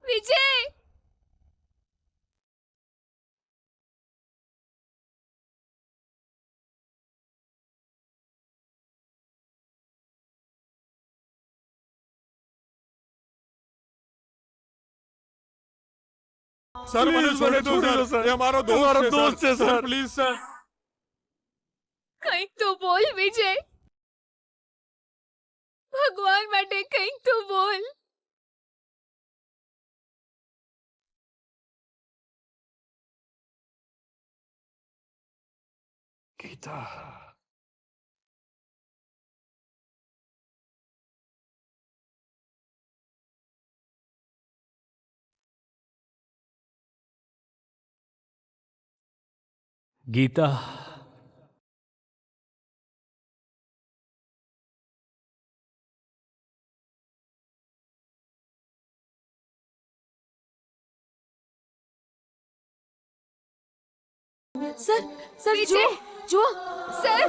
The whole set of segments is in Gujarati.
વિજય સર મને છોડી દો સર, એ અમારો દોસ્ત છે સર, પ્લીઝ સર. કંઈક તો બોલ વિજય, ભગવાન માટે કંઈક તો બોલ. ગીતા, ગીતા, સર સર વિજય જુઓ સર.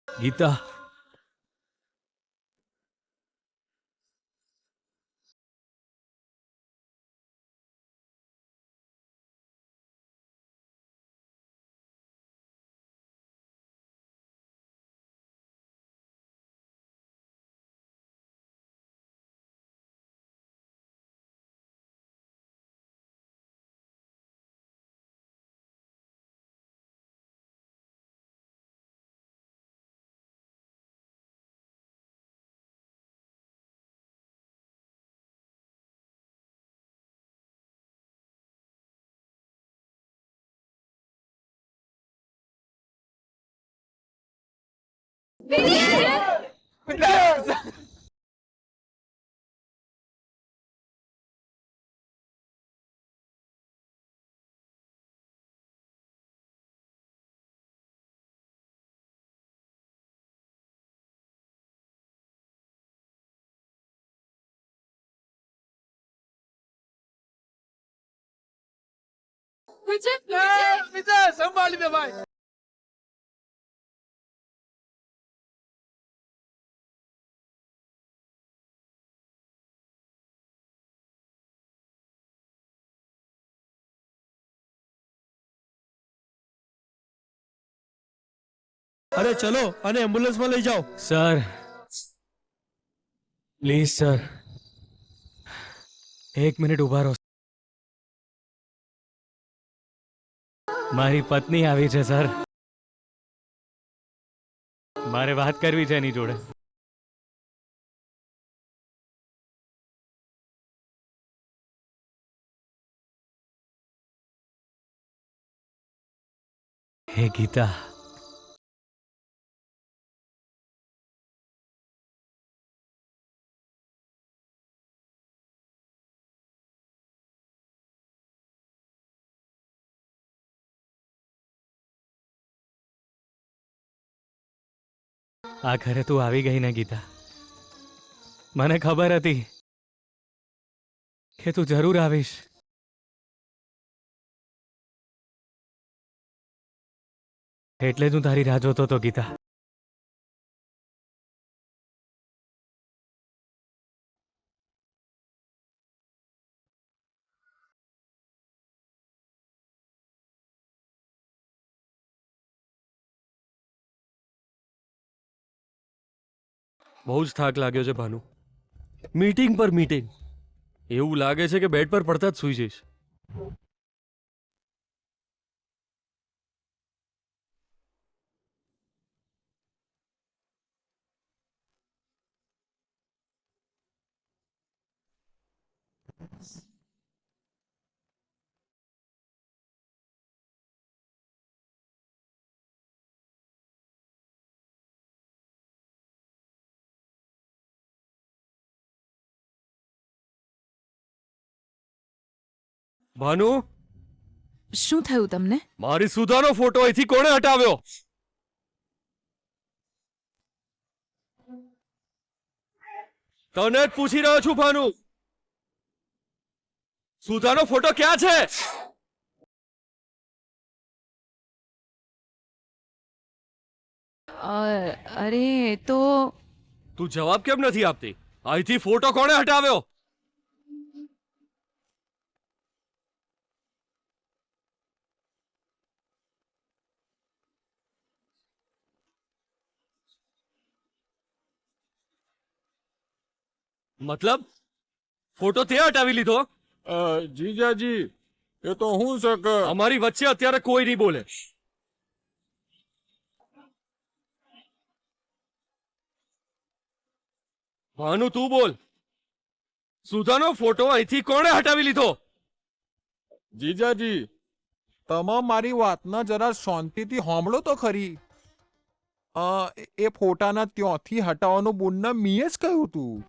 ગીતા, વિજય સંભાળી દે ભાઈ. અરે ચલો અને એમ્બ્યુલન્સમાં લઈ જાઓ. સર પ્લીઝ સર, 1 મિનિટ ઉભા રહો. મારી પત્ની આવી છે સર, મારે વાત કરવી છે એની જોડે. હે ગીતા, આ ઘરે તું આવી ગઈ ને ગીતા, મને ખબર હતી કે તું જરૂર આવીશ. એટલે જ હું તારી રાહ જોતો હતો ગીતા. બહુ જ થાક લાગ્યો છે ભાનુ. મીટિંગ પર મીટિંગ. એવું લાગે છે કે બેડ પર પડતા જ સૂઈ જઈશ. ભાનુ, શું થયું તમને? મારી સુધાનો ફોટો અહીંથી કોણે હટાવ્યો? તને જ પૂછી રહ્યો છું ભાનુ, સુધાનો ફોટો ક્યાં છે? અરે તો તું જવાબ કેમ નથી આપતી? અહીંથી ફોટો કોણે હટાવ્યો? મતલબ ફોટો તે હટાવી લીધો? જીજાજી એ તો હું છે કે અમારી વચ્ચે અત્યારે કોઈ નહીં બોલે. ભાનુ, તું બોલ. સુધાનો ફોટો અહીંથી કોણે હટાવી લીધો? જીજાજી તમે મારી વાતના જરા શાંતિથી સાંભળો તો ખરી. એ ફોટાના ત્યાંથી હટાવવાનું બુનને મીએ જ કહ્યું તું.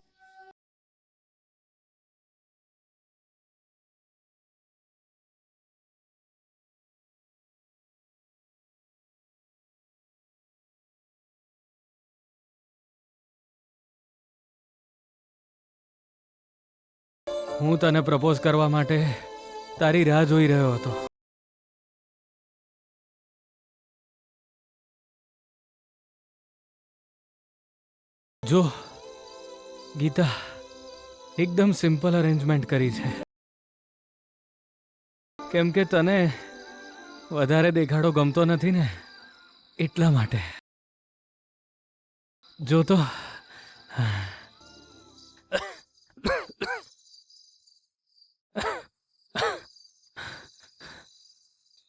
હું તને પ્રપોઝ કરવા માટે તારી રાહ જોઈ રહ્યો હતો. જો ગીતા, એકદમ સિમ્પલ અરેન્જમેન્ટ કરી છે, કેમ કે તને વધારે દેખાડો ગમતો નથી ને, એટલા માટે. જો તો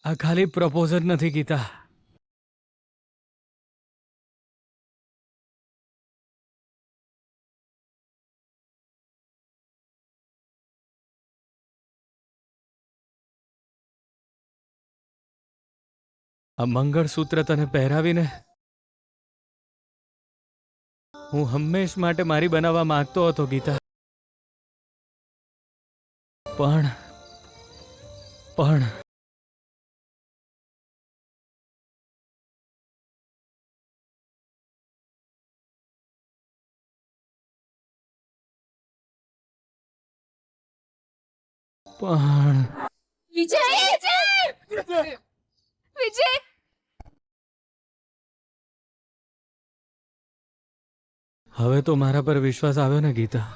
આ ખાલી પ્રપોઝ જ નથી ગીતા, આ મંગળસૂત્ર તને પહેરાવીને હું હંમેશ માટે મારી બનાવવા માંગતો હતો ગીતા, પણ વિજય! વિજય! હવે તો મારા પર વિશ્વાસ આવ્યો ને ગીતા?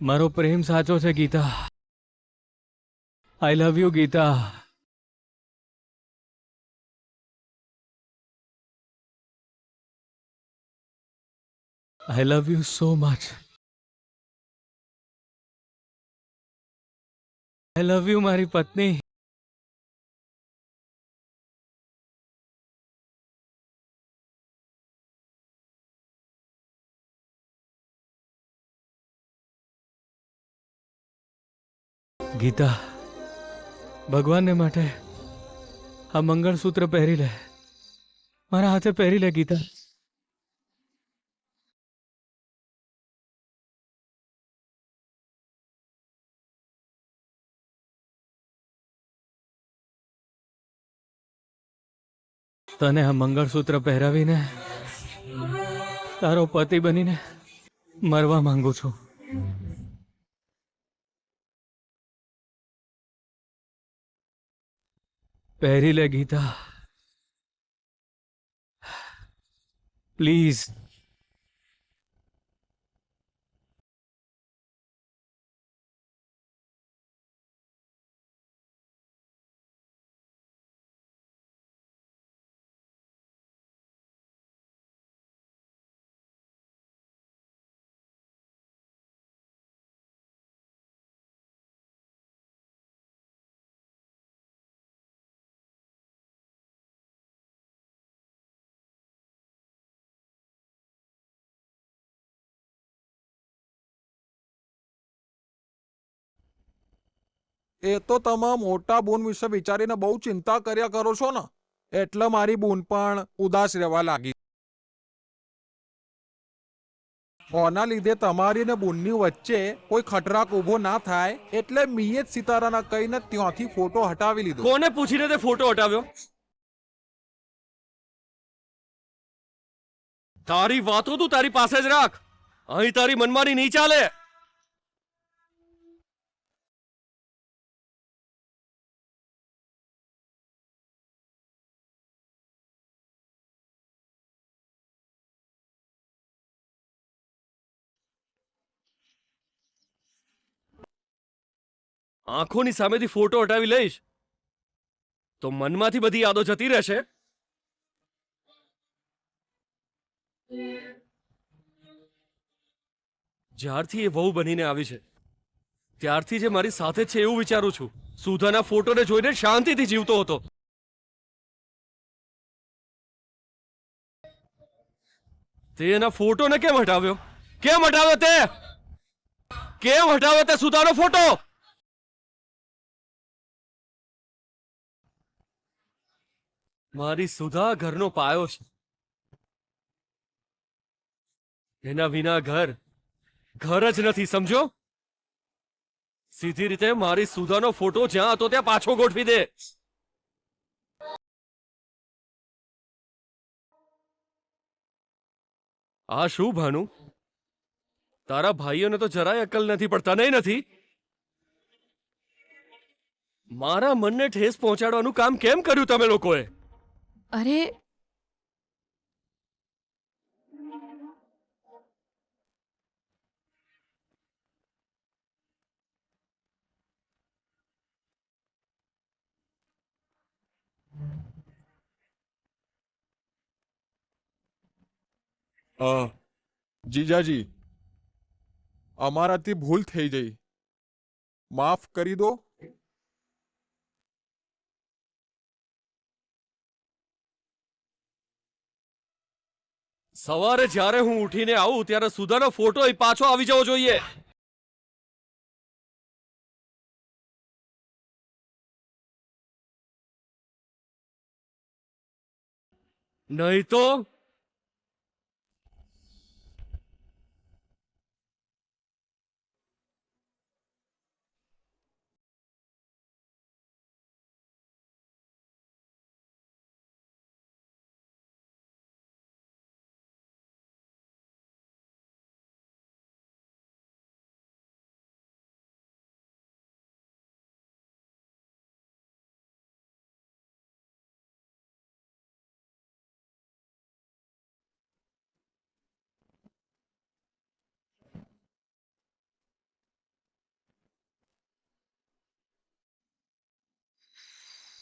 મારો પ્રેમ સાચો છે Gita. I love you Gita. I love you so much. I love you મારી પત્ની. ગીતા, ભગવાનને માટે આ મંગળસૂત્ર પહેરી લે, મારા હાથે પહેરી લે ગીતા. તને આ મંગળસૂત્ર પહેરાવીને તારો પતિ બનીને મરવા માંગુ છું. પહેરી લે ગીતા, પ્લીઝ. એ તો તમે મોટા બૂન વિશે વિચારીને બહુ ચિંતા કર્યા કરો છો ને, એટલે મારી બૂન પણ ઉદાસ રહેવા લાગી. ઓના લીધે તમારી ને બુનની વચ્ચે કોઈ ખટરાક ઊભો ના થાય એટલે મીએ જ સિતારાના કહીને ત્યાંથી ફોટો હટાવી લીધો. કોને પૂછીને તે ફોટો હટાવ્યો? તારી વાતો તું તારી પાસે જ રાખ. અહીં તારી મનમાની નહીં ચાલે. આંખોની સામેથી ફોટો હટાવી લઈશ તો મનમાંથી બધી યાદો જતી રહેશે. જ્યારથી એ વહુ બનીને આવી છે ત્યારથી જે મારી સાથે જ છે એવું વિચારું છું. સુધાના ફોટોને જોઈને શાંતિથી જીવતો હતો. તે એના ફોટોને કેમ હટાવ્યો? કેમ હટાવ્યો તે? કેમ હટાવ્યો તે સુધાનો ફોટો? મારી સુધા ઘરનો પાયો છે. એના વિના ઘર જ નથી, સમજો? સીધી રીતે મારી સુધાનો ફોટો જ્યાં હતો ત્યાં પાછો ગોઠવી દે. આ શું ભાનુ? તારા ભાઈઓને તો જરાય અક્કલ નથી, પણ તને નથી? મારા મનને ઠેસ પહોંચાડવાનું કામ કેમ કર્યું તમે લોકોએ? અરે જીજાજી, અમારાથી ભૂલ થઈ ગઈ, માફ કરી દો. સવારે જ્યારે હું ઉઠીને આવું ત્યારે સુધાનો ફોટો અહીં પાછો આવી જવો જોઈએ. નહીં તો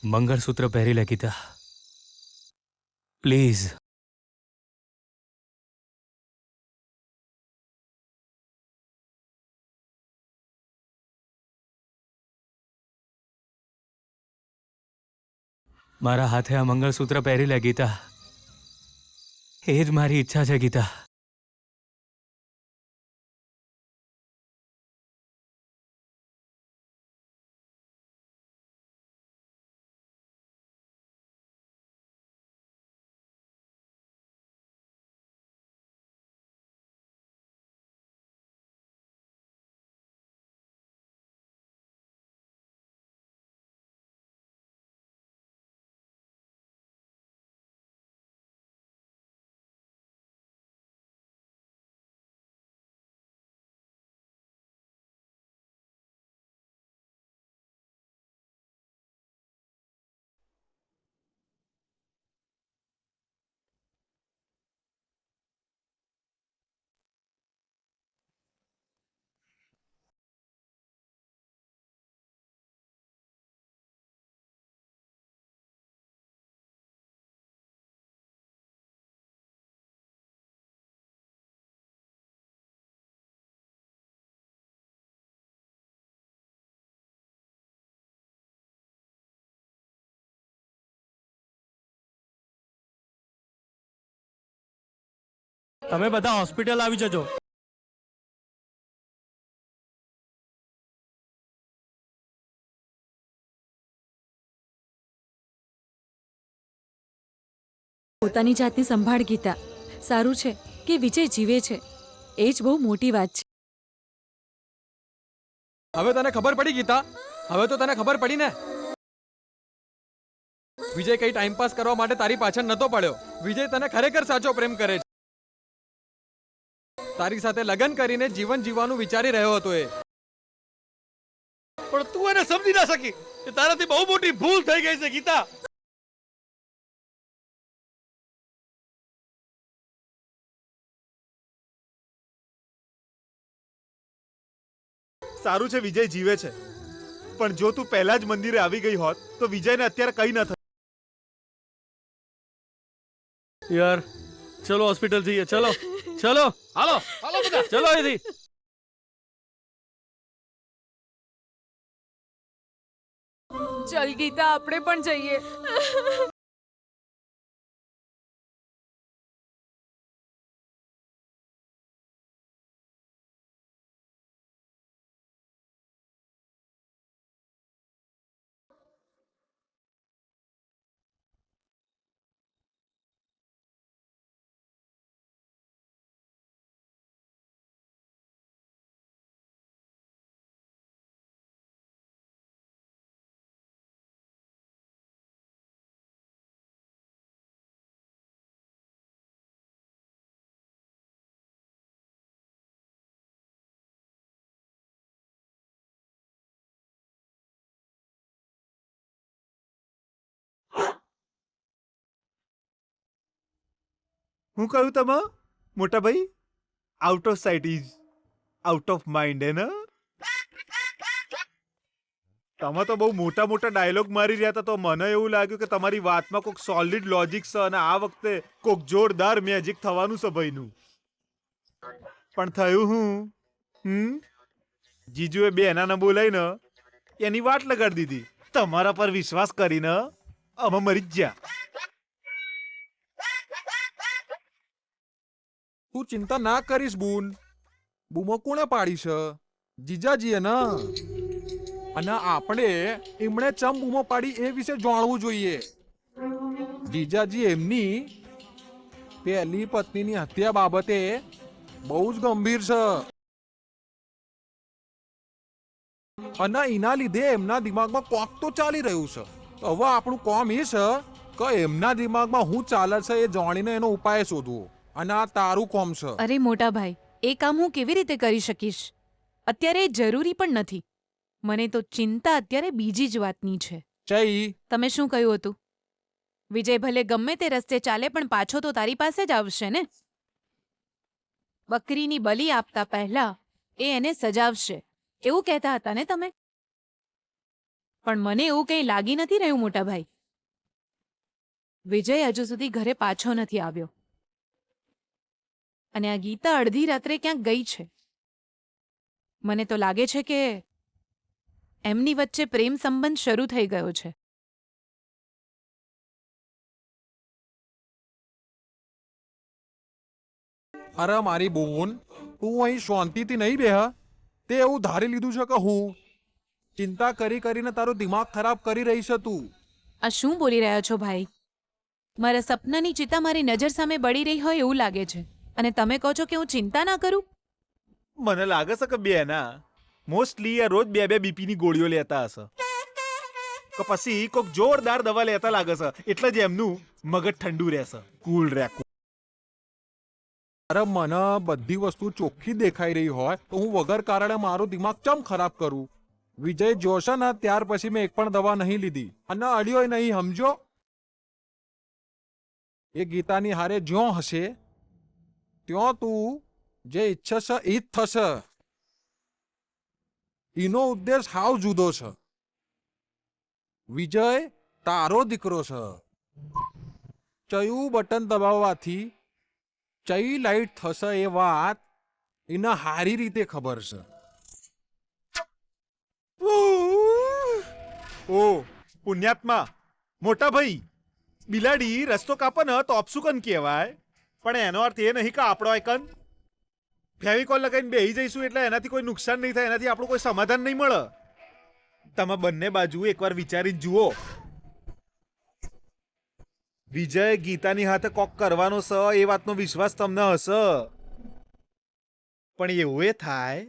મંગળસૂત્ર પહેરી લે ગીતા, પ્લીઝ. મારા હાથે આ મંગળસૂત્ર પહેરી લે ગીતા. એ જ મારી ઈચ્છા છે ગીતા. તમે બધા હોસ્પિટલ આવી જજો. પોતાની જાતની સંભાળ ગીતા. સારું છે કે વિજય જીવે છે. એ જ બહુ મોટી વાત છે. હવે તને ખબર પડી ગીતા? હવે તો તને ખબર પડી ને? વિજય કઈ ટાઈમ પાસ કરવા માટે તારી પાછળ નતો પડ્યો. વિજય તને ખરેખર સાચો પ્રેમ કરે છે. તારી સાથે લગ્ન કરીને જીવન જીવવાનું વિચારી રહ્યો હતો એ. પણ તું એને સમજી ના શકી કે તારાથી બહુ મોટી ભૂલ થઈ ગઈ છે ગીતા. સારું છે વિજય જીવે છે, પણ જો તું પહેલા જ મંદિરે આવી ગઈ હોત તો વિજયને અત્યારે કઈ ન થત. યાર ચલો હોસ્પિટલ જઈએ. ચલો ચલો હાલો હાલો બધા ચલો અહીંથી. ચલ ગીતા, આપણે પણ જઈએ. હું કહ્યું તમે મોટા ભાઈ? Out of site is out of mind હે ને? તમે તો બહુ મોટા મોટા ડાયલોગ મારી રહ્યા હતા, તો મને એવું લાગ્યું કે તમારી વાતમાં કોઈક સોલિડ લોજિક છે અને આ વખતે કોઈક જોરદાર મેજિક થવાનું છે ભાઈનું. પણ થયું જીજુએ બે એનાને બોલાવીને એની વાટ લગાડી દીધી. તમારા પર વિશ્વાસ કરીને અમે મરી જ ગયા. તું ચિંતા ના કરીશ બૂન. બૂમો કોણે પાડી છે? જીજાજીએ ને. અને આપણે એમણે ચમ બૂમો પાડી એ વિશે જાણવું જોઈએ. જીજાજી એમની પહેલી પત્નીની હત્યા બાબતે બહુ જ ગંભીર છે. અને એના લીધે એમના દિમાગમાં કોક તો ચાલી રહ્યું છે. તો હવે આપણું કામ એ છે કે એમના દિમાગમાં શું ચાલે છે એ જાણીને એનો ઉપાય શોધવો. અને આ તારું કોમ છે. અરે મોટા ભાઈ, એ કામ હું કેવી રીતે કરી શકીશ? અત્યારે એ જરૂરી પણ નથી. મને તો ચિંતા અત્યારે બીજી જ વાતની છે. ચઈ તમે શું કહ્યું હતું? વિજય ભલે ગમે તે રસ્તે ચાલે પણ પાછો તો તારી પાસે જ આવશે ને. બકરીની બલી આપતા પહેલા એ એને સજાવશે એવું કહેતા હતા ને તમે? પણ મને એવું કંઈ લાગી નથી રહ્યું મોટા ભાઈ. વિજય હજુ સુધી ઘરે પાછો નથી આવ્યો. અને આ ગીતા અડધી રાત્રે ક્યાંક ગઈ છે. મને તો લાગે છે કે એમની વચ્ચે પ્રેમ સંબંધ શરૂ થઈ ગયો છે. અરે મારી બોન, તું અહીં શાંતિથી નહીં બેહ. તે એવું ધારી લીધું છે કે હું ચિંતા કરી કરીને તારું દિમાગ ખરાબ કરી રહી છે તું. આ શું બોલી રહ્યા છો ભાઈ? મારા સપનાની ચિતા મારી નજર સામે બળી રહી હોય એવું લાગે છે. અને તમે કહો છો કે હું ચિંતા ના કરું? મને લાગે છે કે બે ના મોસ્ટલી આ રોજ બે બીપીની ગોળીઓ લેતા હશે કે પછી કોઈક જોરદાર દવા લેતા લાગે છે, એટલે જ એમનું મગજ ઠંડુ રહેશે, કુલ રહે. અરે મને બધી વસ્તુ ચોખ્ખી દેખાઈ રહી હોય તો હું વગર કારણે મારું દિમાગ ચમ ખરાબ કરું? વિજય જોશે ને ત્યાર પછી મેં એક પણ દવા નહીં લીધી અને અડ્યોય નહીં, સમજો? એ ગીતાની હારે જ્યો હશે ત્યાં તું જે ઈચ્છે છે એ જ થશે. એનો ઉદ્દેશ હાવ જુદો છે. વિજય તારો દીકરો છે. ચયું બટન દબાવવાથી ચઈ લાઈટ થશે એ વાત એને હારી રીતે ખબર છે. ઓ પુણ્યાત્મા મોટા ભાઈ, બિલાડી રસ્તો કાપે ને તો અપસુકન કહેવાય, પણ એનો અર્થ એ નહીં કે આપણો આઈકન ફેવિકોલ લગાવીને બેહી જઈશું એટલે એનાથી કોઈ નુકસાન નહીં થાય, એનાથી આપણું કોઈ સમાધાન નહીં મળે. તમે બંને બાજુ એકવાર વિચારીને જુઓ. વિજય ગીતાની હાથે કોક કરવાનો છે એ વાતનો વિશ્વાસ તમને હશે, પણ એવું એ થાય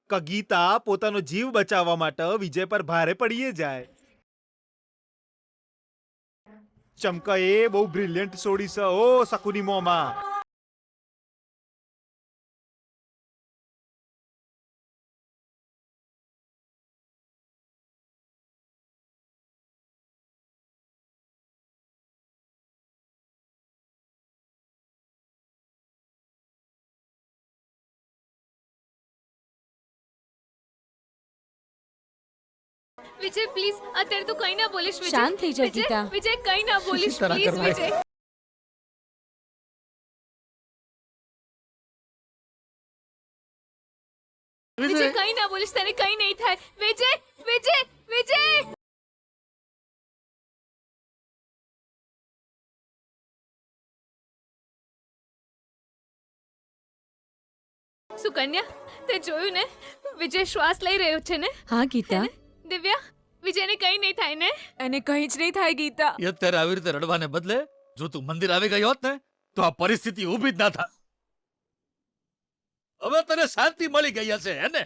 કે ગીતા પોતાનો જીવ બચાવવા માટે વિજય પર ભારે પડીએ જાય. ચમકા એ બહુ બ્રિલિયન્ટ છોડી છે ઓ શકુની મોમાં. વિજય પ્લીઝ અત્યારે તું કઈ ના બોલીશ વિજય. શાંત થઈ જા, વિજય, ગીતા. વિજય કઈ ના બોલીશ તારા પ્લીઝ કરવા વિજય. વિજય કઈ ના બોલીશ, તને કઈ નહીં થાય. વિજય વિજય વિજય. સુકન્યા, તે જોયું ને વિજય શ્વાસ લઈ રહ્યો છે ને. હા ગીતા, દિવ્યા, વિજયને કઈ નહીં થાય ને. એને કંઈ જ નહીં થાય ગીતા. એ અત્યારે આવી રીતે રડવાને બદલે જો તું મંદિર આવી ગઈ હોત ને તો આ પરિસ્થિતિ ઊભી જ ના થાત. હવે તને શાંતિ મળી ગઈ હશે હે ને?